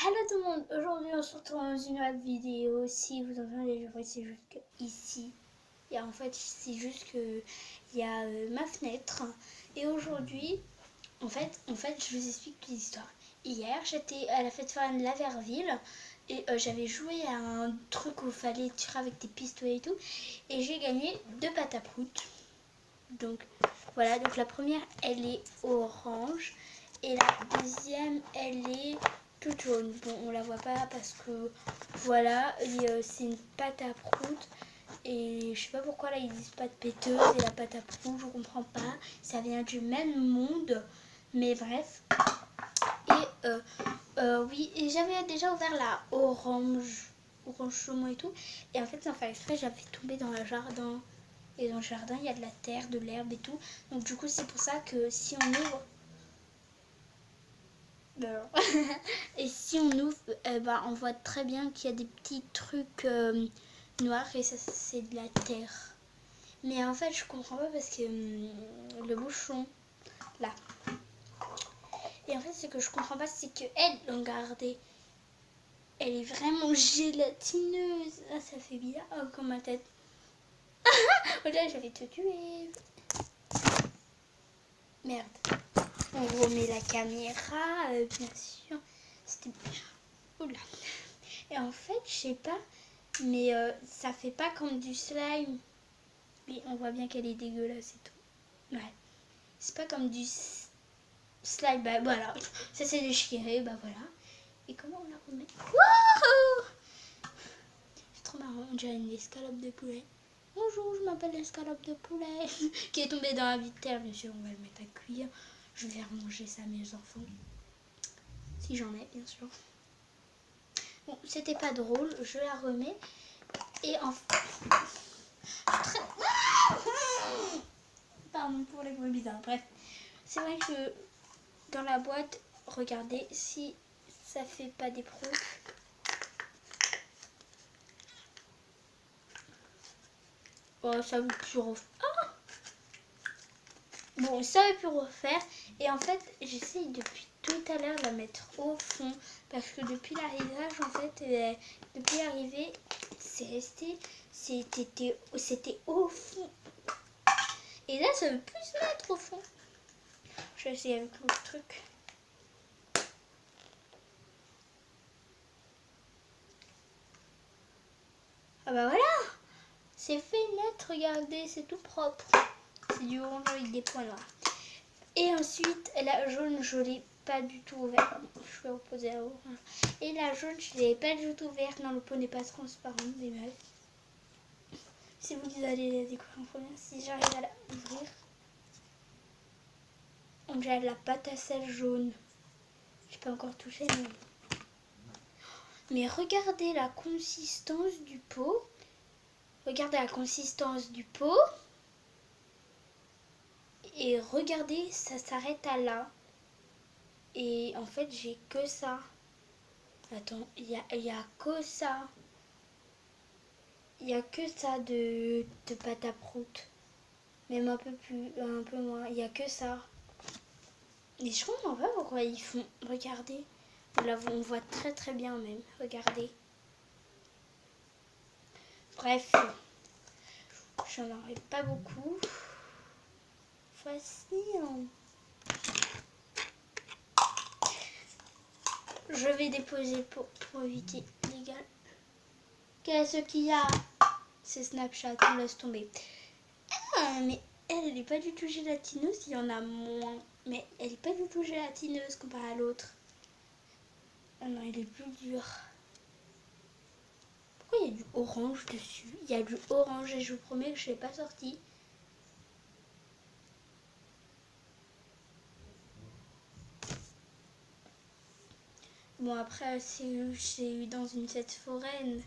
Hello tout le monde, aujourd'hui on se retrouve dans une nouvelle vidéo. Si vous entendez les voix, c'est juste que ici, et en fait c'est juste que il y a ma fenêtre. Et aujourd'hui, en fait je vous explique l'histoire. Hier j'étais à la fête foraine de la Verville et j'avais joué à un truc où il fallait tirer avec des pistolets et tout. Et j'ai gagné 2 pâtes à prout. Donc voilà, donc la première elle est orange et la deuxième elle est toute jaune. Bon, on la voit pas parce que voilà, c'est une pâte à prout et je sais pas pourquoi là ils disent pâte péteuse et la pâte à prout, je comprends pas. Ça vient du même monde, mais bref. Et oui, et j'avais déjà ouvert la orange chaumont et tout. Et en fait, sans faire exprès, j'avais tombé dans le jardin. Et dans le jardin, il y a de la terre, de l'herbe et tout. Donc du coup, c'est pour ça que si on ouvre... et si on ouvre, on voit très bien qu'il y a des petits trucs noirs et ça, c'est de la terre. Mais en fait, je comprends pas parce que le bouchon, là. Et en fait, ce que je comprends pas, c'est que elle, regardez, elle est vraiment gélatineuse. Ah, ça fait bizarre comme ma tête. Oh là, j'avais tout tué. Merde. On remet la caméra, bien sûr. C'était bien. Oula. Et en fait, je sais pas, mais ça fait pas comme du slime. Oui, on voit bien qu'elle est dégueulasse et tout. Ouais. C'est pas comme du slime. Bah voilà. Ça s'est déchiré, bah voilà. Et comment on la remet? Wouhou! C'est trop marrant, on dirait une escalope de poulet. Bonjour, je m'appelle l'escalope de poulet. Qui est tombée dans la vie de terre, bien sûr, on va le mettre à cuire. Je vais manger ça à mes enfants. Si j'en ai, bien sûr. Bon, c'était pas drôle, je la remets. Et enfin... Pardon pour les bruits bizarres, bref. C'est vrai que dans la boîte, regardez si ça fait pas des pros. Oh, ça veut plus refaire. Ah, bon, ça veut plus refaire. Et en fait, j'essaye depuis tout à l'heure de la mettre au fond. Parce que depuis l'arrivage, en fait, depuis l'arrivée, c'est resté... C'était au fond. Et là, ça veut plus se mettre au fond. Je vais essayer avec l'autre truc. Ah bah voilà, c'est fait net, regardez, c'est tout propre. C'est du orange avec des points noirs. Et ensuite, la jaune, je l'ai pas du tout ouverte. Je vais reposer à orange. Et la jaune, je l'ai pas du tout ouverte. Non, le pot n'est pas transparent, mais bref. Si vous allez la découvrir en première, si j'arrive à la ouvrir. On dirait la pâte à sel jaune. Je n'ai pas encore touché, mais regardez la consistance du pot. Regardez la consistance du pot. Et regardez, ça s'arrête à là. Et en fait, j'ai que ça. Attends, il y a que ça. Il n'y a que ça de pâte à prout. Même un peu plus, un peu moins. Il n'y a que ça. Et je comprends pas pourquoi ils font. Regardez. Là, on voit très très bien même. Regardez. Bref. J'en aurai pas beaucoup. Voici. Je vais déposer pour éviter légal. Qu'est-ce qu'il y a? C'est Snapchat, on laisse tomber. Ah, mais elle n'est pas du tout gélatineuse, il y en a moins. Mais elle n'est pas du tout gélatineuse comparée à l'autre. Ah non, il est plus dur. Pourquoi il y a du orange dessus? Il y a du orange et je vous promets que je ne l'ai pas sorti. Bon, après, j'ai eu dans une fête foraine.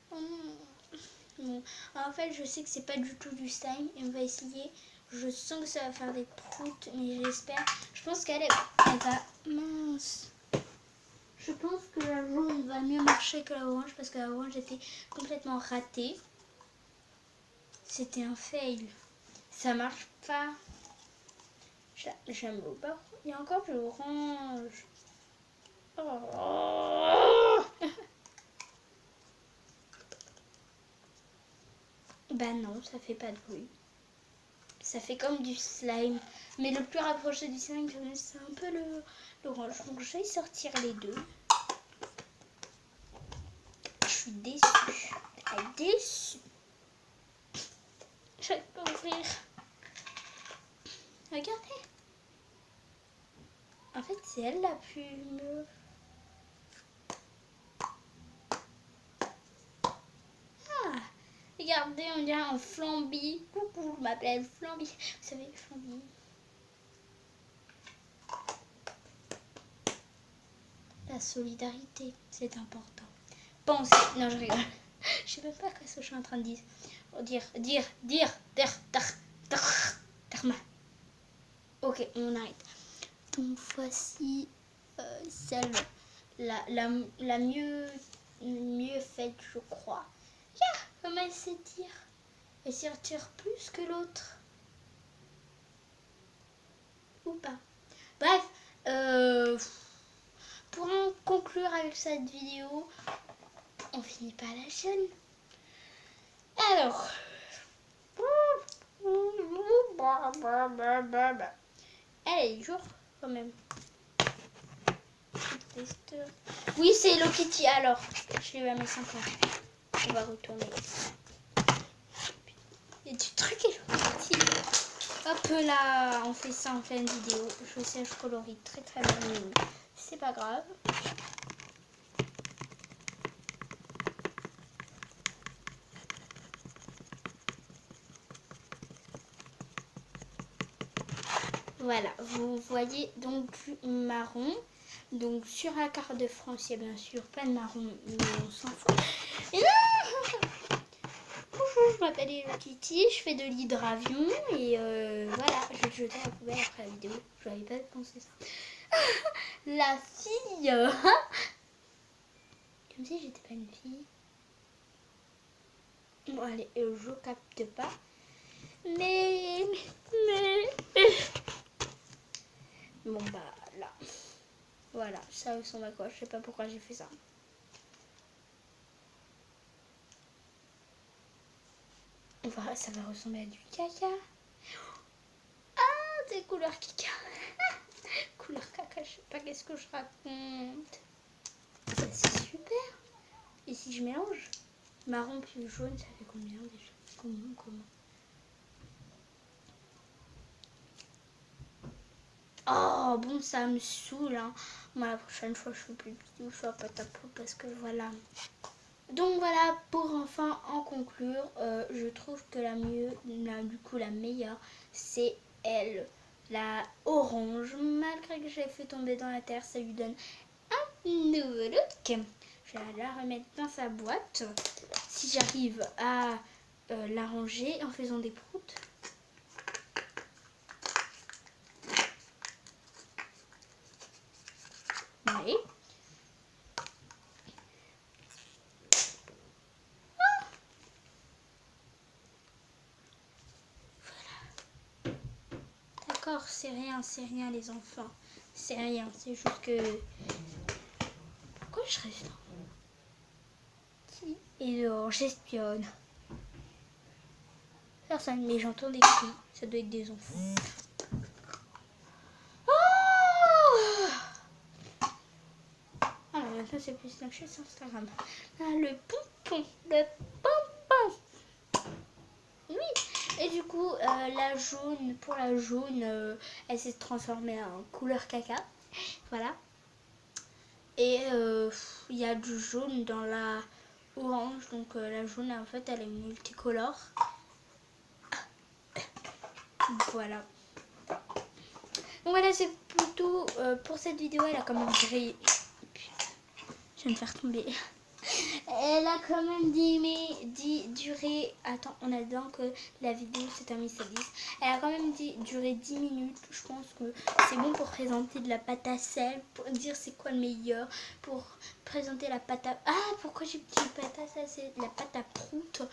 Bon, en fait, je sais que c'est pas du tout du slime et on va essayer. Je sens que ça va faire des proutes, mais j'espère. Je pense qu'elle va... Mince. Je pense que la jaune va mieux marcher que la orange parce que la orange était complètement ratée. C'était un fail. Ça marche pas. J'aime pas. Il y a encore de l'orange. Oh. Bah non, ça fait pas de bruit. Ça fait comme du slime. Mais le plus rapproché du slime, c'est un peu l'orange. Donc je vais sortir les deux. Je suis déçue. Elle est déçue. Je vais pas ouvrir. Regardez. En fait, c'est elle la plus mûre. Ah, regardez, on dirait un Flamby. Coucou, je m'appelle Flamby. Vous savez, Flamby. La solidarité, c'est important. Pensez. Non, je rigole. Je sais même pas ce que je suis en train de dire. Dharma. Ok, on arrête. Donc voici celle la mieux faite, je crois. Comment elle s'étire? Elle s'étire plus que l'autre. Ou pas? Bref, pour en conclure avec cette vidéo, on finit par la chaîne. Alors, elle est dure quand même. Oui, c'est Hello Kitty. Alors, je vais mettre 50. On va retourner. Il y a du truc Hello Kitty. Hop là, on fait ça en pleine vidéo. Je sais, je colorie très très bien. C'est pas grave. Voilà, vous voyez donc du marron. Donc sur la carte de France, il y a bien sûr pas de marron, mais on s'en fout. Bonjour, je m'appelle Hello Kitty, je fais de l'hydravion et voilà, je vais le jeter à la poubelle après la vidéo. Je n'avais pas pensé ça. La fille. Comme si j'étais pas une fille. Bon allez, je capte pas. Mais... Bon bah là. Voilà, ça ressemble à quoi? Je sais pas pourquoi j'ai fait ça. Voilà, ça va ressembler à du caca. Ah, c'est couleur caca. Couleur caca, je sais pas qu'est-ce que je raconte. Ça, c'est super. Et si je mélange marron plus jaune, ça fait combien déjà? Comment? Oh bon, ça me saoule hein. Moi la prochaine fois je fais plus de vidéos, je fais pas ta peau parce que voilà. Donc voilà, pour enfin en conclure, je trouve que la meilleure, c'est elle, la orange. Malgré que j'ai fait tomber dans la terre, ça lui donne un nouveau look. Je vais la remettre dans sa boîte. Si j'arrive à la ranger en faisant des proutes. Oui. D'accord, c'est rien les enfants. C'est rien, c'est juste que... Pourquoi je reste là? Qui est dehors? J'espionne. Personne, mais j'entends des cris. Ça doit être des enfants. Oh alors maintenant c'est plus Snapchat, c'est Instagram. Ah, le pompon. Oui. Et du coup, la jaune, pour la jaune, elle s'est transformée en couleur caca. Voilà. Et il y a du jaune dans la orange. Donc la jaune, en fait, elle est multicolore. Voilà. Donc voilà, c'est plutôt pour cette vidéo. Elle a quand même duré... Je vais me faire tomber. Elle a quand même duré... Attends, on a dit que la vidéo s'est terminée à 10. Elle a quand même duré 10 minutes. Je pense que c'est bon pour présenter de la pâte à sel, pour dire c'est quoi le meilleur, pour présenter la pâte à... Ah, pourquoi j'ai dit pâte à sel? C'est la pâte à prout.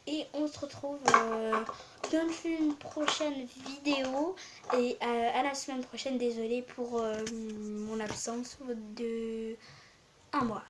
Et on se retrouve dans une prochaine vidéo. Et à la semaine prochaine, désolée pour mon absence de 1 mois.